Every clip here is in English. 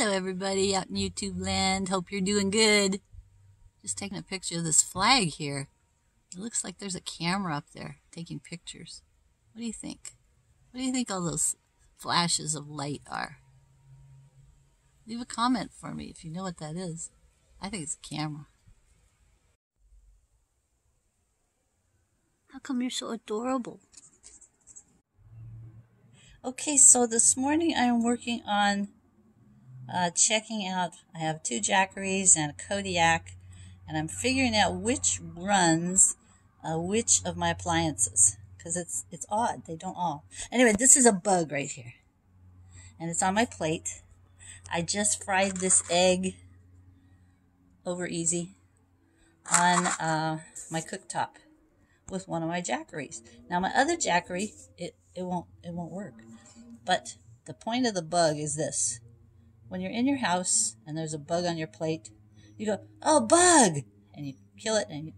Hello everybody out in YouTube land. Hope you're doing good. Just taking a picture of this flag here. It looks like there's a camera up there taking pictures. What do you think? What do you think all those flashes of light are? Leave a comment for me if you know what that is. I think it's a camera. How come you're so adorable? Okay, so this morning I'm working on checking out. I have 2 Jackerys and a Kodiak, and I'm figuring out which runs which of my appliances, because it's odd. They don't all. Anyway, this is a bug right here, and it's on my plate. I just fried this egg over easy on my cooktop with one of my Jackerys. Now my other Jackery, it won't work. But the point of the bug is this: when you're in your house and there's a bug on your plate, you go, "Oh, bug!" and you kill it and you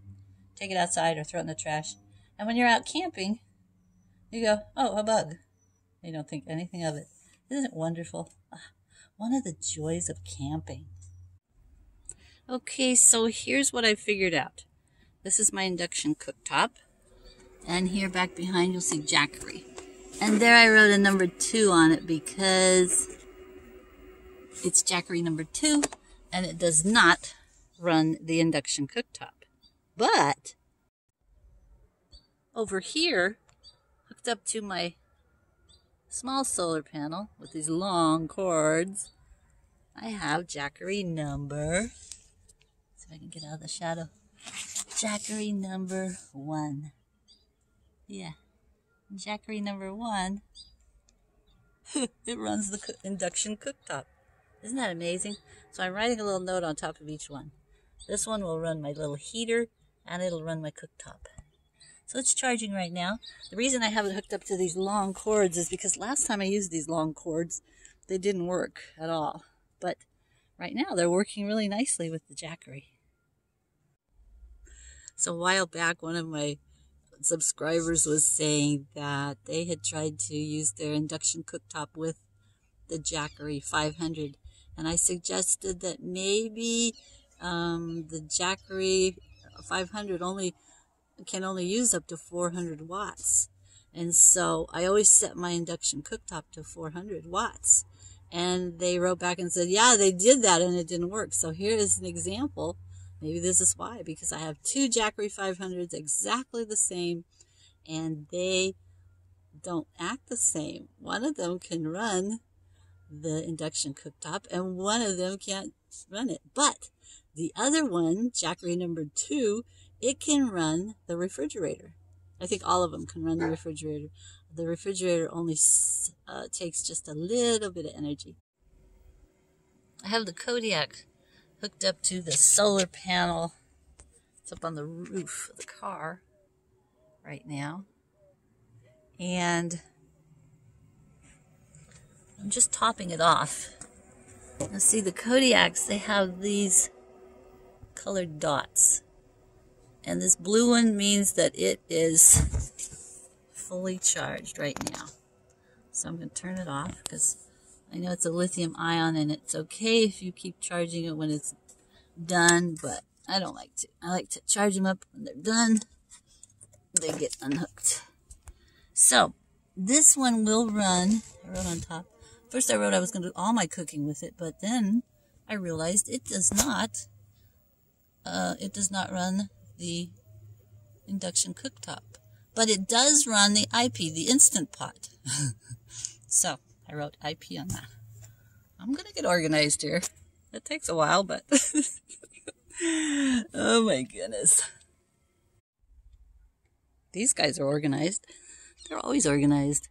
take it outside or throw it in the trash. And when you're out camping, you go, "Oh, a bug." You don't think anything of it. Isn't it wonderful? One of the joys of camping. Okay, so here's what I figured out. This is my induction cooktop. And here back behind you'll see Jackery. And there I wrote a number 2 on it because it's Jackery number 2 and it does not run the induction cooktop. But over here, hooked up to my small solar panel with these long cords, I have Jackery number, see if I can get out of the shadow, Jackery number 1. Yeah, Jackery number 1, it runs the induction cooktop. Isn't that amazing? So I'm writing a little note on top of each one. This one will run my little heater, and it'll run my cooktop. So it's charging right now. The reason I have it hooked up to these long cords is because last time I used these long cords, they didn't work at all. But right now they're working really nicely with the Jackery. So a while back, one of my subscribers was saying that they had tried to use their induction cooktop with the Jackery 500, and I suggested that maybe the Jackery 500 can only use up to 400 watts, and so I always set my induction cooktop to 400 watts, and they wrote back and said, yeah, they did that and it didn't work. So here is an example. Maybe this is why, because I have 2 Jackery 500s exactly the same, and they don't act the same. One of them can run the induction cooktop, and one of them can't run it. But the other one, Jackery number 2, it can run the refrigerator. I think all of them can run the refrigerator. The refrigerator only takes just a little bit of energy. I have the Kodiak hooked up to the solar panel. It's up on the roof of the car right now. And I'm just topping it off. Now see, the Kodiaks, they have these colored dots. And this blue one means that it is fully charged right now. So I'm going to turn it off because I know it's a lithium ion and it's okay if you keep charging it when it's done, but I don't like to. I like to charge them up when they're done. They get unhooked. So this one will run, I wrote on top. First I wrote I was going to do all my cooking with it, but then I realized it does not run the induction cooktop. But it does run the IP, the Instant Pot. So I wrote IP on that. I'm going to get organized here. It takes a while, but oh my goodness. These guys are organized. They're always organized.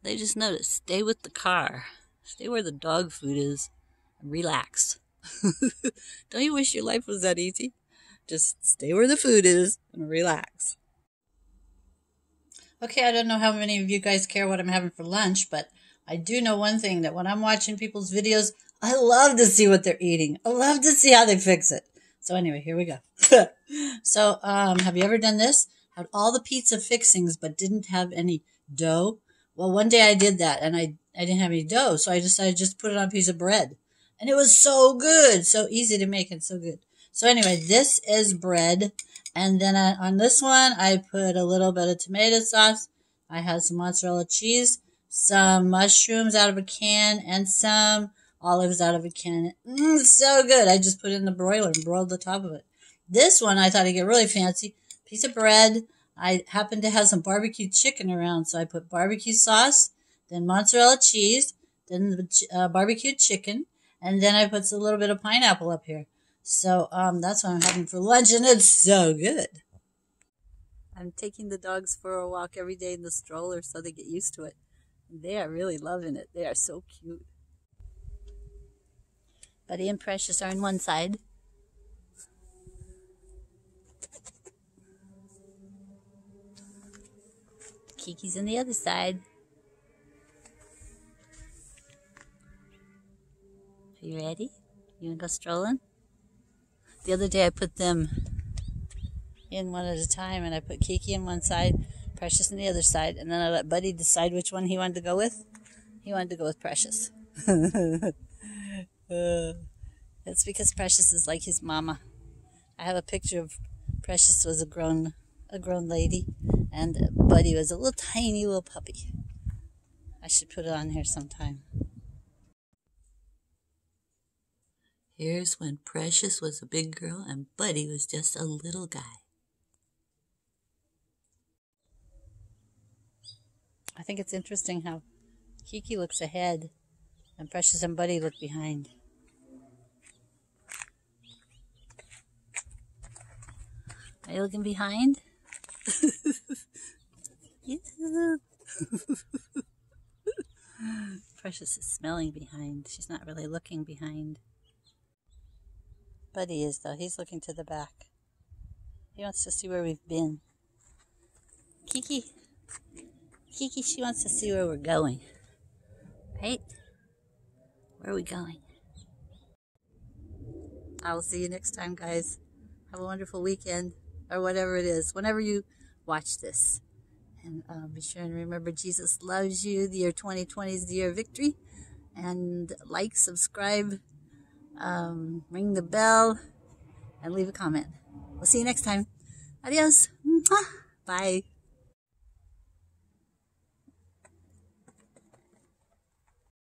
They just notice, stay with the car. Stay where the dog food is and relax. Don't you wish your life was that easy? Just stay where the food is and relax. Okay, I don't know how many of you guys care what I'm having for lunch, but I do know one thing, that when I'm watching people's videos, I love to see what they're eating. I love to see how they fix it. So anyway, here we go. So, have you ever done this? Had all the pizza fixings, but didn't have any dough? Well, one day I did that, and I didn't have any dough, so I decided just to put it on a piece of bread. And it was so good, so easy to make and so good. So anyway, this is bread. And then on this one, I put a little bit of tomato sauce. I had some mozzarella cheese, some mushrooms out of a can, and some olives out of a can. So good. I just put it in the broiler and broiled the top of it. This one, I thought I'd get really fancy. Piece of bread. I happened to have some barbecue chicken around, so I put barbecue sauce, then mozzarella cheese, then the barbecue chicken, and then I put a little bit of pineapple up here. So that's what I'm having for lunch, and it's so good. I'm taking the dogs for a walk every day in the stroller so they get used to it. They are really loving it. They are so cute. Buddy and Precious are on one side. Kiki's on the other side. Are you ready? You want to go strolling? The other day I put them in one at a time, and I put Kiki on one side, Precious on the other side, and then I let Buddy decide which one he wanted to go with. He wanted to go with Precious. That's because Precious is like his mama. I have a picture of Precious was a grown lady, and Buddy was a little tiny little puppy. I should put it on here sometime. Here's when Precious was a big girl and Buddy was just a little guy. I think it's interesting how Kiki looks ahead and Precious and Buddy look behind. Are you looking behind? Yeah. Precious is smelling behind. She's not really looking behind. Buddy is, though. He's looking to the back. He wants to see where we've been. Kiki, she wants to see where we're going. Right? Where are we going? I will see you next time, guys. Have a wonderful weekend, or whatever it is, whenever you watch this. And be sure and remember, Jesus loves you. The year 2020 is the year of victory. And like, subscribe, ring the bell, and leave a comment. We'll see you next time. Adios. Bye.